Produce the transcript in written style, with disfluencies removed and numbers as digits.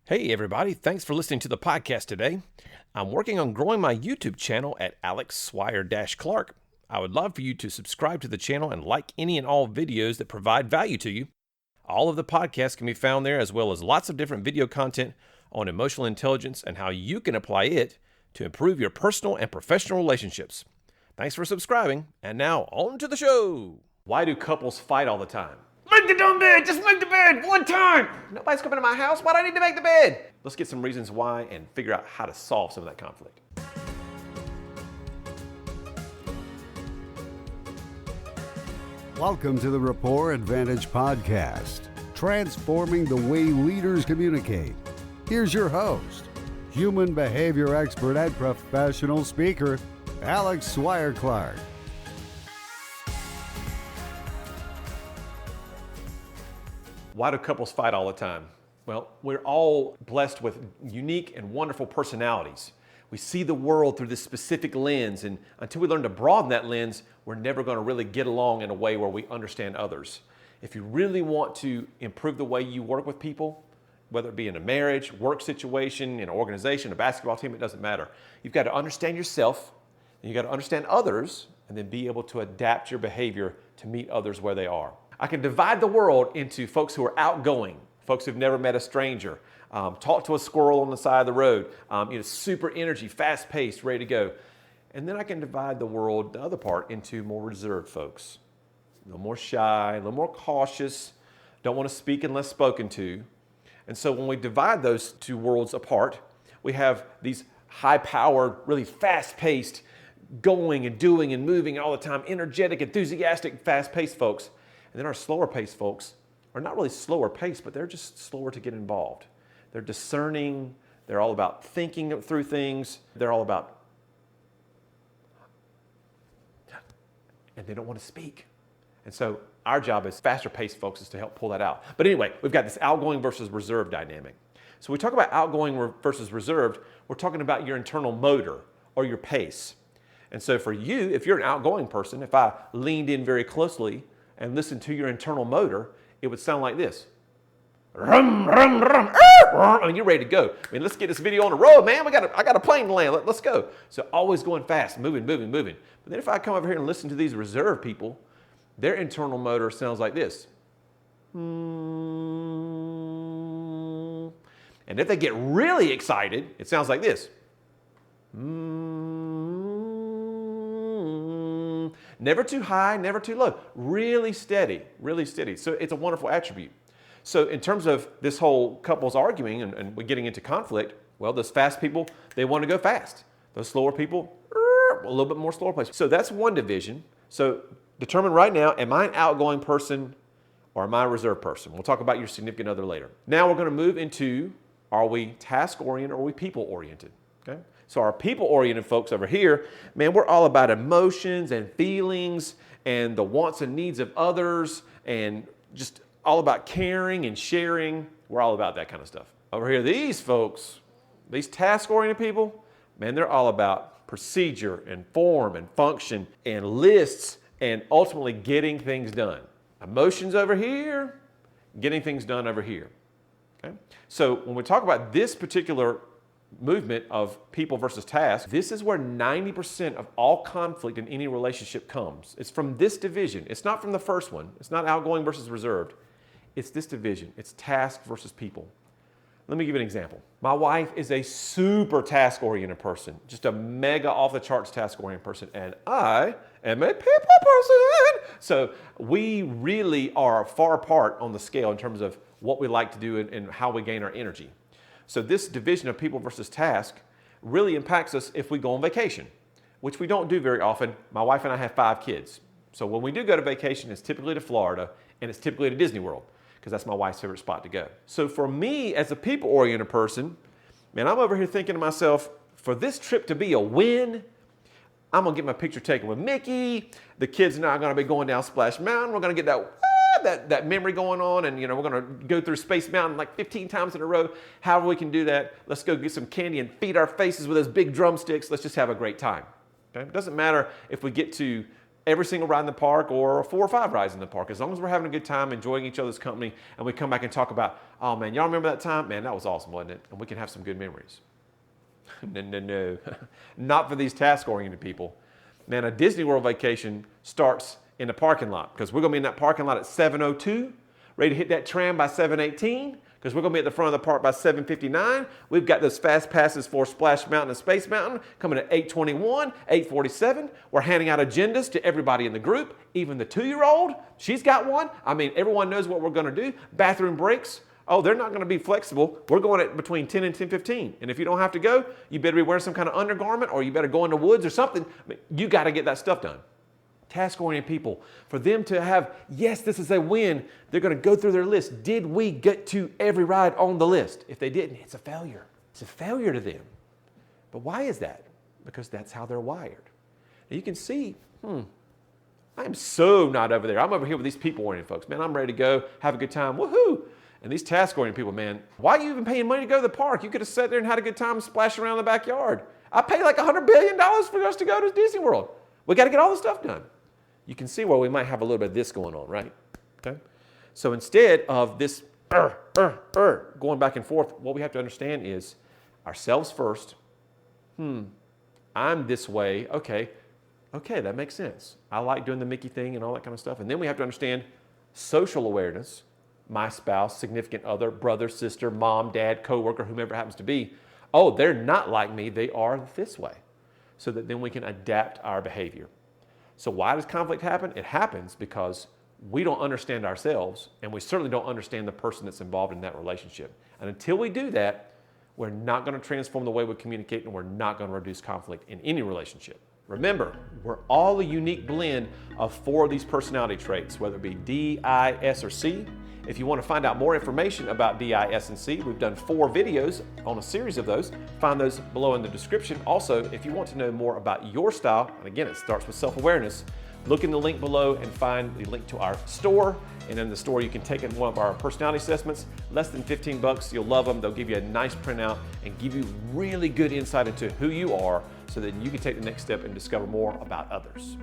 Hey everybody, thanks for listening to the podcast today. I'm working on growing my YouTube channel at Alex Swire-Clark. I would love for you to subscribe to the channel and like any and all videos that provide value to you. All of the podcasts can be found there, as well as lots of different video content on emotional intelligence and how you can apply it to improve your personal and professional relationships. Thanks for subscribing, and now on to the show. Why do couples fight all the time? Make the dumb bed! Just make the bed! One time! Nobody's coming to my house. Why do I need to make the bed? Let's get some reasons why and figure out how to solve some of that conflict. Welcome to the Rapport Advantage Podcast, transforming the way leaders communicate. Here's your host, human behavior expert and professional speaker, Alex Swire-Clark. Why do couples fight all the time? Well, we're all blessed with unique and wonderful personalities. We see the world through this specific lens, and until we learn to broaden that lens, we're never going to really get along in a way where we understand others. If you really want to improve the way you work with people, whether it be in a marriage, work situation, in an organization, a basketball team, it doesn't matter. You've got to understand yourself, and you've got to understand others, and then be able to adapt your behavior to meet others where they are. I can divide the world into folks who are outgoing, folks who've never met a stranger, talk to a squirrel on the side of the road, super energy, fast-paced, ready to go. And then I can divide the world, the other part, into more reserved folks. A little more shy, a little more cautious, don't want to speak unless spoken to. And so when we divide those two worlds apart, we have these high-powered, really fast-paced, going and doing and moving all the time, energetic, enthusiastic, fast-paced folks. And then our slower-paced folks are not really slower-paced, but they're just slower to get involved. They're discerning. They're all about thinking through things. They're all about, and they don't want to speak. And so our job as faster-paced folks is to help pull that out. But anyway, we've got this outgoing versus reserved dynamic. So we talk about outgoing versus reserved, we're talking about your internal motor or your pace. And so for you, if you're an outgoing person, if I leaned in very closely and listened to your internal motor, it would sound like this. Rum, rum, rum, I mean, you're ready to go. I mean, let's get this video on the road, man. I got a plane to land. Let's go. So always going fast, moving. But then if I come over here and listen to these reserved people, their internal motor sounds like this. And if they get really excited, it sounds like this. Never too high, never too low. Really steady, really steady. So it's a wonderful attribute. So in terms of this whole couples arguing and we're getting into conflict, well, those fast people, they want to go fast. Those slower people, a little bit more slower pace. So that's one division. So determine right now, am I an outgoing person or am I a reserved person? We'll talk about your significant other later. Now we're going to move into, are we task-oriented or are we people-oriented? Okay? So our people-oriented folks over here, man, we're all about emotions and feelings and the wants and needs of others and just all about caring and sharing. We're all about that kind of stuff. Over here, these folks, these task-oriented people, man, they're all about procedure and form and function and lists and ultimately getting things done. Emotions over here, getting things done over here. Okay? So when we talk about this particular movement of people versus task, this is where 90% of all conflict in any relationship comes. It's from this division. It's not from the first one. It's not outgoing versus reserved. It's this division. It's task versus people. Let me give you an example. My wife is a super task-oriented person, just a mega off-the-charts task-oriented person, and I am a people person. So we really are far apart on the scale in terms of what we like to do and how we gain our energy. So this division of people versus task really impacts us if we go on vacation, which we don't do very often. My wife and I have 5 kids. So when we do go to vacation, it's typically to Florida and it's typically to Disney World because that's my wife's favorite spot to go. So for me as a people-oriented person, man, I'm over here thinking to myself, for this trip to be a win, I'm going to get my picture taken with Mickey. The kids and I are going to be going down Splash Mountain. We're going to get that memory going on, and we're going to go through Space Mountain like 15 times in a row. However we can do that, let's go get some candy and feed our faces with those big drumsticks. Let's just have a great time. Okay? It doesn't matter if we get to every single ride in the park or 4 or 5 rides in the park. As long as we're having a good time, enjoying each other's company, and we come back and talk about, oh man, y'all remember that time? Man, that was awesome, wasn't it? And we can have some good memories. No. Not for these task-oriented people. Man, a Disney World vacation starts in the parking lot because we're going to be in that parking lot at 7:02, ready to hit that tram by 7:18 because we're going to be at the front of the park by 7:59. We've got those fast passes for Splash Mountain and Space Mountain coming at 8:21, 8:47. We're handing out agendas to everybody in the group, even the 2-year-old. She's got one. I mean, everyone knows what we're going to do. Bathroom breaks. Oh, they're not going to be flexible. We're going at between 10 and 10:15. And if you don't have to go, you better be wearing some kind of undergarment or you better go in the woods or something. I mean, you got to get that stuff done. Task-oriented people, for them to have, yes, this is a win, they're going to go through their list. Did we get to every ride on the list? If they didn't, it's a failure. It's a failure to them. But why is that? Because that's how they're wired. Now you can see, I am so not over there. I'm over here with these people-oriented folks. Man, I'm ready to go, have a good time, woohoo! And these task-oriented people, man, why are you even paying money to go to the park? You could have sat there and had a good time splashing around in the backyard. I paid like $100 billion for us to go to Disney World. We got to get all this stuff done. You can see where we might have a little bit of this going on, right? Okay. So instead of this going back and forth, what we have to understand is ourselves first. I'm this way. Okay, that makes sense. I like doing the Mickey thing and all that kind of stuff. And then we have to understand social awareness. My spouse, significant other, brother, sister, mom, dad, coworker, whomever it happens to be. Oh, they're not like me. They are this way. So that then we can adapt our behavior. So why does conflict happen? It happens because we don't understand ourselves, and we certainly don't understand the person that's involved in that relationship. And until we do that, we're not going to transform the way we communicate, and we're not going to reduce conflict in any relationship. Remember, we're all a unique blend of 4 of these personality traits, whether it be D, I, S, or C. If you want to find out more information about D, I, S, and C, we've done 4 videos on a series of those. Find those below in the description. Also, if you want to know more about your style, and again, it starts with self-awareness, look in the link below and find the link to our store. And in the store, you can take in one of our personality assessments. Less than $15. You'll love them. They'll give you a nice printout and give you really good insight into who you are so that you can take the next step and discover more about others.